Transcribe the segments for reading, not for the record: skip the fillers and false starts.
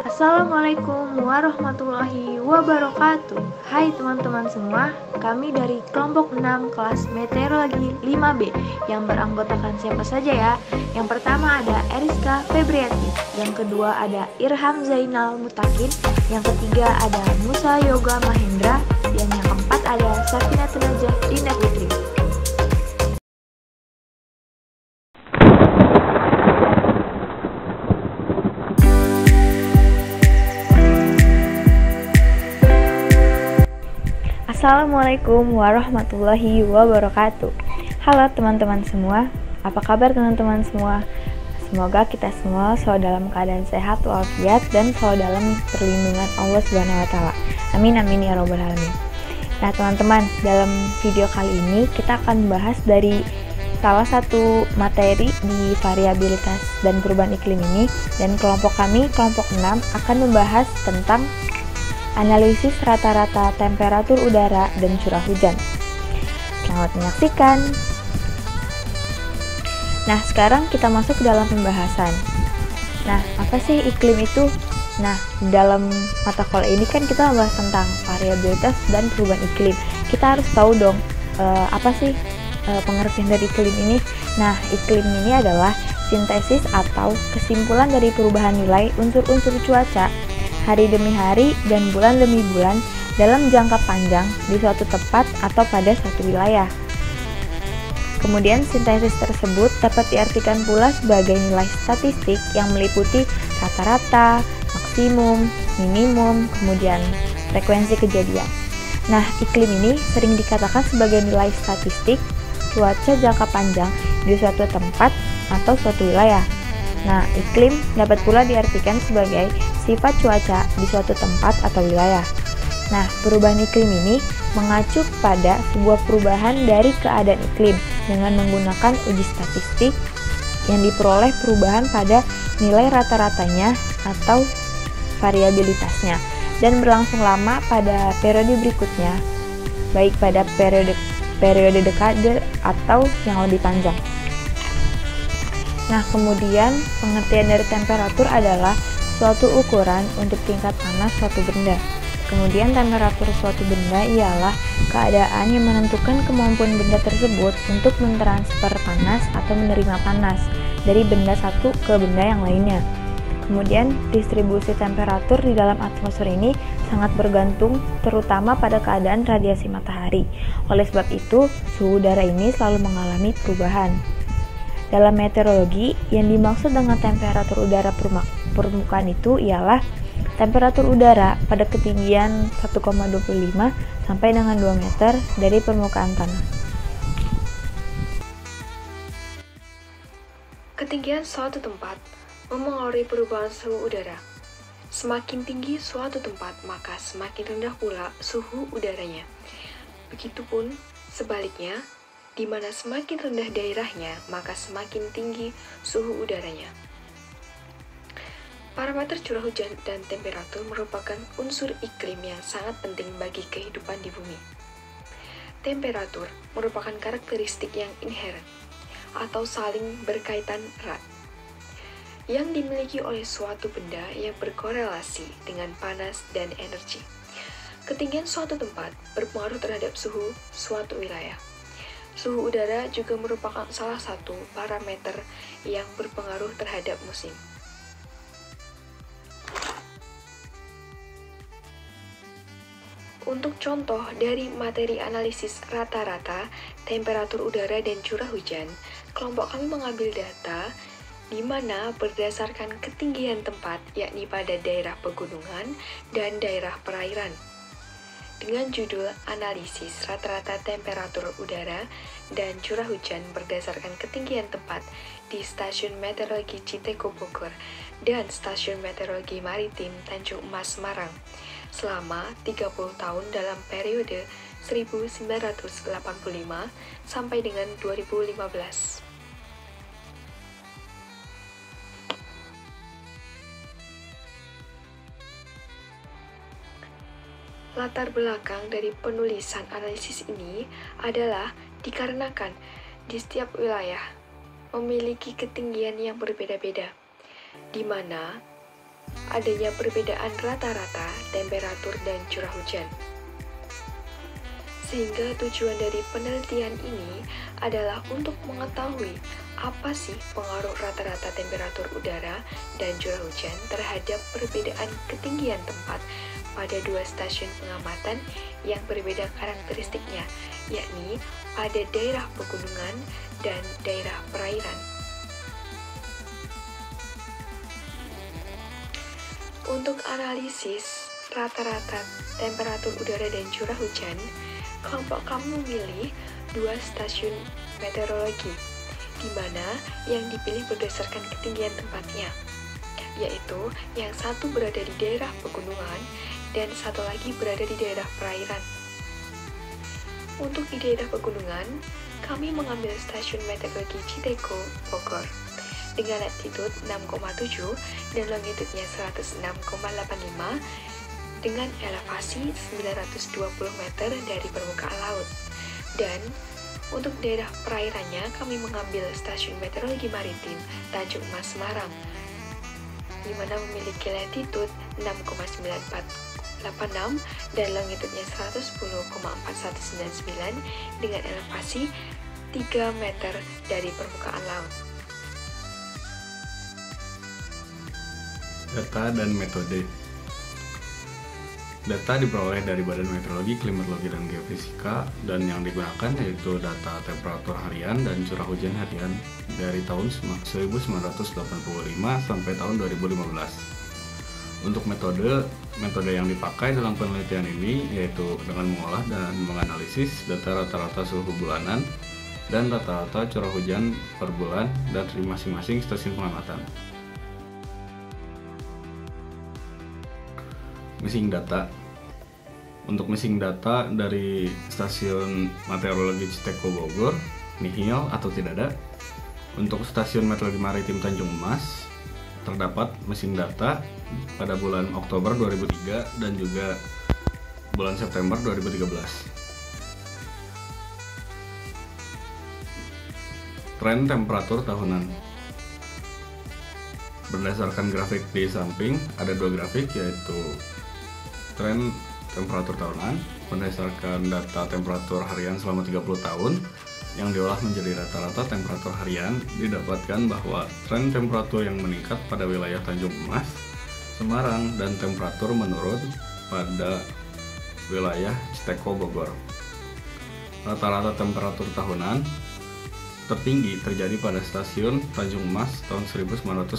Assalamualaikum warahmatullahi wabarakatuh. Hai teman-teman semua, kami dari kelompok 6 kelas meteorologi 5B yang beranggotakan siapa saja ya. Yang pertama ada Eriska Febriati, yang kedua ada Irham Zainal Mutakin, yang ketiga ada Musa Yoga Mahendra, dan yang keempat ada Safinatun Najah Dinda Putri. Assalamualaikum warahmatullahi wabarakatuh. Halo teman-teman semua, apa kabar teman-teman semua? Semoga kita semua selalu dalam keadaan sehat walafiat dan selalu dalam perlindungan Allah Subhanahu wa taala. Amin amin ya robbal alamin. Nah, teman-teman, dalam video kali ini kita akan membahas dari salah satu materi di variabilitas dan perubahan iklim ini, dan kelompok kami, kelompok 6, akan membahas tentang analisis rata-rata temperatur udara dan curah hujan. Selamat menyaksikan. Nah, sekarang kita masuk ke dalam pembahasan. Nah, apa sih iklim itu? Nah, dalam mata kuliah ini kan kita membahas tentang variabilitas dan perubahan iklim. Kita harus tahu dong, apa sih pengertian dari iklim ini? Nah, iklim ini adalah sintesis atau kesimpulan dari perubahan nilai unsur-unsur cuaca hari demi hari dan bulan demi bulan dalam jangka panjang di suatu tempat atau pada suatu wilayah. Kemudian sintesis tersebut dapat diartikan pula sebagai nilai statistik yang meliputi rata-rata, maksimum, minimum, kemudian frekuensi kejadian. Nah, iklim ini sering dikatakan sebagai nilai statistik cuaca jangka panjang di suatu tempat atau suatu wilayah. Nah, iklim dapat pula diartikan sebagai sifat cuaca di suatu tempat atau wilayah. Nah, perubahan iklim ini mengacu pada sebuah perubahan dari keadaan iklim dengan menggunakan uji statistik yang diperoleh perubahan pada nilai rata-ratanya atau variabilitasnya dan berlangsung lama pada periode berikutnya, baik pada periode dekade atau yang lebih panjang. Nah, kemudian pengertian dari temperatur adalah suatu ukuran untuk tingkat panas suatu benda. Kemudian temperatur suatu benda ialah keadaan yang menentukan kemampuan benda tersebut untuk mentransfer panas atau menerima panas dari benda satu ke benda yang lainnya. Kemudian distribusi temperatur di dalam atmosfer ini sangat bergantung terutama pada keadaan radiasi matahari. Oleh sebab itu, suhu udara ini selalu mengalami perubahan. Dalam meteorologi, yang dimaksud dengan temperatur udara permukaan itu ialah temperatur udara pada ketinggian 1,25 sampai dengan 2 meter dari permukaan tanah. Ketinggian suatu tempat memengaruhi perubahan suhu udara. Semakin tinggi suatu tempat, maka semakin rendah pula suhu udaranya. Begitupun sebaliknya, di mana semakin rendah daerahnya, maka semakin tinggi suhu udaranya. Parameter curah hujan dan temperatur merupakan unsur iklim yang sangat penting bagi kehidupan di bumi. Temperatur merupakan karakteristik yang inheren atau saling berkaitan erat yang dimiliki oleh suatu benda yang berkorelasi dengan panas dan energi. Ketinggian suatu tempat berpengaruh terhadap suhu suatu wilayah. Suhu udara juga merupakan salah satu parameter yang berpengaruh terhadap musim. Untuk contoh dari materi analisis rata-rata, temperatur udara dan curah hujan, kelompok kami mengambil data di mana berdasarkan ketinggian tempat, yakni pada daerah pegunungan dan daerah perairan. Dengan judul Analisis Rata-rata Temperatur Udara dan Curah Hujan berdasarkan ketinggian tempat di Stasiun Meteorologi Citeko Bogor dan Stasiun Meteorologi Maritim Tanjung Emas Semarang selama 30 tahun dalam periode 1985 sampai dengan 2015. Latar belakang dari penulisan analisis ini adalah dikarenakan di setiap wilayah memiliki ketinggian yang berbeda-beda, di mana adanya perbedaan rata-rata temperatur dan curah hujan. Sehingga tujuan dari penelitian ini adalah untuk mengetahui apa sih pengaruh rata-rata temperatur udara dan curah hujan terhadap perbedaan ketinggian tempat pada dua stasiun pengamatan yang berbeda karakteristiknya, yakni pada daerah pegunungan dan daerah perairan. Untuk analisis rata-rata temperatur udara dan curah hujan, kelompok kami memilih dua stasiun meteorologi, di mana yang dipilih berdasarkan ketinggian tempatnya, yaitu yang satu berada di daerah pegunungan dan satu lagi berada di daerah perairan. Untuk di daerah pegunungan, kami mengambil stasiun meteorologi Citeko, Bogor, dengan latitude 6,7 dan longitudenya 106,85 dengan elevasi 920 meter dari permukaan laut. Dan untuk daerah perairannya, kami mengambil stasiun meteorologi maritim Tanjung Mas Semarang, di mana memiliki latitude 6,9486 dan longitudenya 110,4199 dengan elevasi 3 meter dari permukaan laut. Data dan metode. Data diperoleh dari Badan Meteorologi, Klimatologi, dan Geofisika, dan yang digunakan yaitu data temperatur harian dan curah hujan harian dari tahun 1985 sampai tahun 2015. Untuk metode yang dipakai dalam penelitian ini yaitu dengan mengolah dan menganalisis data rata-rata suhu bulanan dan rata-rata curah hujan per bulan dari masing-masing stasiun pengamatan. Missing data. Untuk missing data dari stasiun meteorologi Citeko Bogor, nihil atau tidak ada. Untuk stasiun meteorologi maritim Tanjung Mas, terdapat missing data pada bulan Oktober 2003 dan juga bulan September 2013. Tren temperatur tahunan. Berdasarkan grafik di samping, ada dua grafik yaitu tren temperatur tahunan berdasarkan data temperatur harian selama 30 tahun yang diolah menjadi rata-rata temperatur harian. Didapatkan bahwa tren temperatur yang meningkat pada wilayah Tanjung Mas, Semarang, dan temperatur menurun pada wilayah Citeko Bogor. Rata-rata temperatur tahunan tertinggi terjadi pada stasiun Tanjung Mas tahun 1998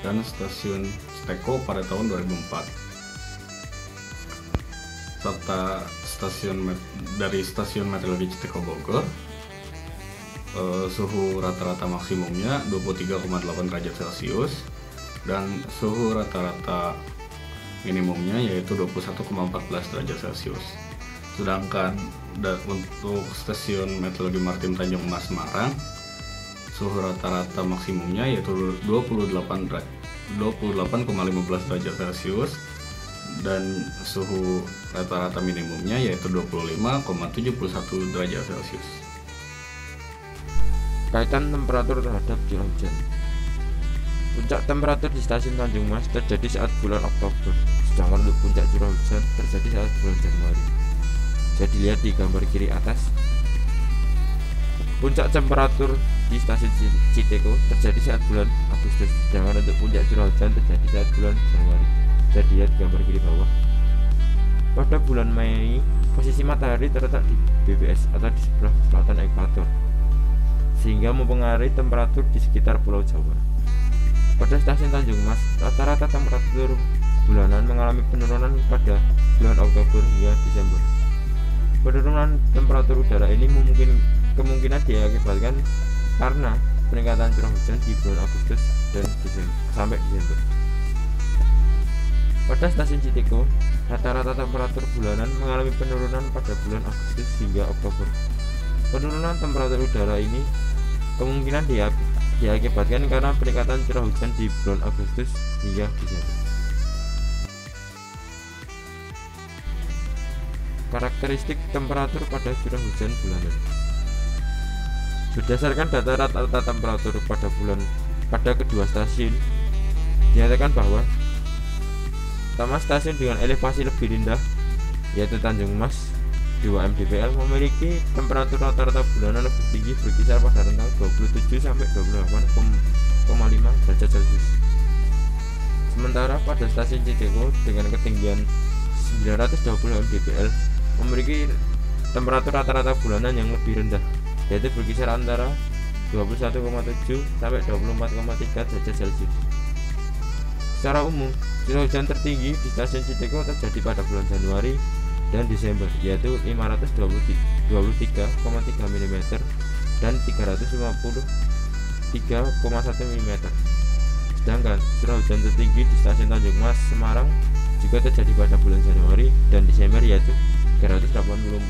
dan stasiun Citeko pada tahun 2004. Serta dari stasiun meteorologi Citeko Bogor, suhu rata-rata maksimumnya 23,8 derajat Celcius dan suhu rata-rata minimumnya yaitu 21,14 derajat Celcius. Sedangkan untuk stasiun meteorologi maritim Tanjung Mas Semarang, suhu rata-rata maksimumnya yaitu 28,15 derajat Celcius dan suhu rata-rata minimumnya yaitu 25,71 derajat Celcius. Kaitan temperatur terhadap curah hujan. Puncak temperatur di stasiun Tanjung Mas terjadi saat bulan Oktober, sedangkan untuk puncak curah hujan terjadi saat bulan Januari. Bisa dilihat di gambar kiri atas. Puncak temperatur di stasiun Citeko terjadi saat bulan Agustus, sedangkan untuk puncak curah hujan terjadi saat bulan Januari. Bisa dilihat gambar kiri bawah. Pada bulan Mei, posisi matahari terletak di BBS atau di sebelah selatan ekuator, sehingga mempengaruhi temperatur di sekitar Pulau Jawa. Pada stasiun Tanjung Mas, rata-rata temperatur bulanan mengalami penurunan pada bulan Oktober hingga Desember. Penurunan temperatur udara ini kemungkinan diakibatkan karena peningkatan curah hujan di bulan Agustus dan Desember sampai Desember. Pada stasiun Citeko, rata-rata temperatur bulanan mengalami penurunan pada bulan Agustus hingga Oktober. Penurunan temperatur udara ini kemungkinan diakibatkan karena peningkatan curah hujan di bulan Agustus hingga Desember. Karakteristik temperatur pada curah hujan bulanan. Berdasarkan data rata-rata temperatur pada kedua stasiun, dinyatakan bahwa pertama, stasiun dengan elevasi lebih rendah yaitu Tanjung Mas 2 mdpl memiliki temperatur rata-rata bulanan lebih tinggi berkisar pada rentang 27 sampai 28,5 derajat Celcius. Sementara pada stasiun Citeko dengan ketinggian 920 mdpl memiliki temperatur rata-rata bulanan yang lebih rendah yaitu berkisar antara 21,7 sampai 24,3 derajat Celcius. Secara umum, curah hujan tertinggi di stasiun Citeko terjadi pada bulan Januari dan Desember yaitu 523,3 mm dan 353,1 mm. Sedangkan curah hujan tertinggi di stasiun Tanjung Mas Semarang juga terjadi pada bulan Januari dan Desember yaitu 384,7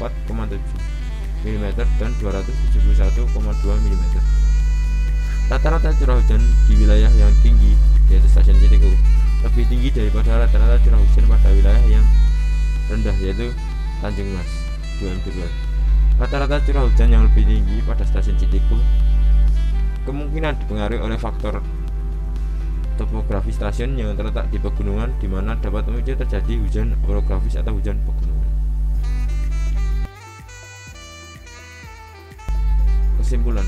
mm dan 271,2 mm. Rata-rata curah hujan di wilayah yang tinggi yaitu stasiun Citeko lebih tinggi daripada rata-rata curah hujan pada wilayah yang rendah yaitu Tanjung Mas 2 mdpl. Rata-rata curah hujan yang lebih tinggi pada stasiun Citeko kemungkinan dipengaruhi oleh faktor topografi stasiun yang terletak di pegunungan, di mana dapat memicu terjadi hujan orografis atau hujan pegunungan. Kesimpulan,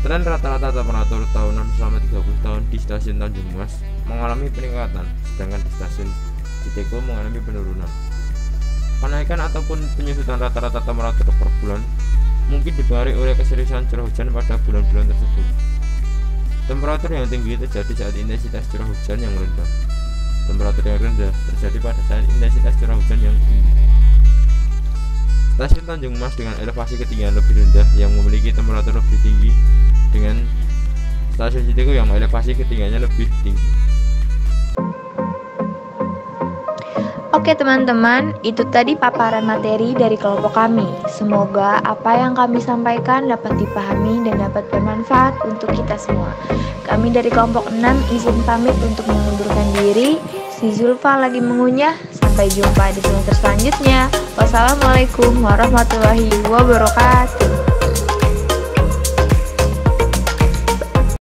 tren rata-rata temperatur tahunan selama 30 tahun di stasiun Tanjung Mas mengalami peningkatan, sedangkan di stasiun Citeko mengalami penurunan. Kenaikan ataupun penyusutan rata-rata temperatur per bulan mungkin dipengaruhi oleh keseriusan curah hujan pada bulan-bulan tersebut. Temperatur yang tinggi terjadi saat intensitas curah hujan yang rendah. Temperatur yang rendah terjadi pada saat intensitas curah hujan yang tinggi. Stasiun Tanjung Mas dengan elevasi ketinggian lebih rendah yang memiliki temperatur lebih tinggi dengan stasiun Citeko yang elevasi ketinggiannya lebih tinggi. Oke teman-teman, itu tadi paparan materi dari kelompok kami. Semoga apa yang kami sampaikan dapat dipahami dan dapat bermanfaat untuk kita semua. Kami dari kelompok 6 izin pamit untuk mengundurkan diri. Si Zulfa lagi mengunyah. Sampai jumpa di semester selanjutnya. Wassalamualaikum warahmatullahi wabarakatuh.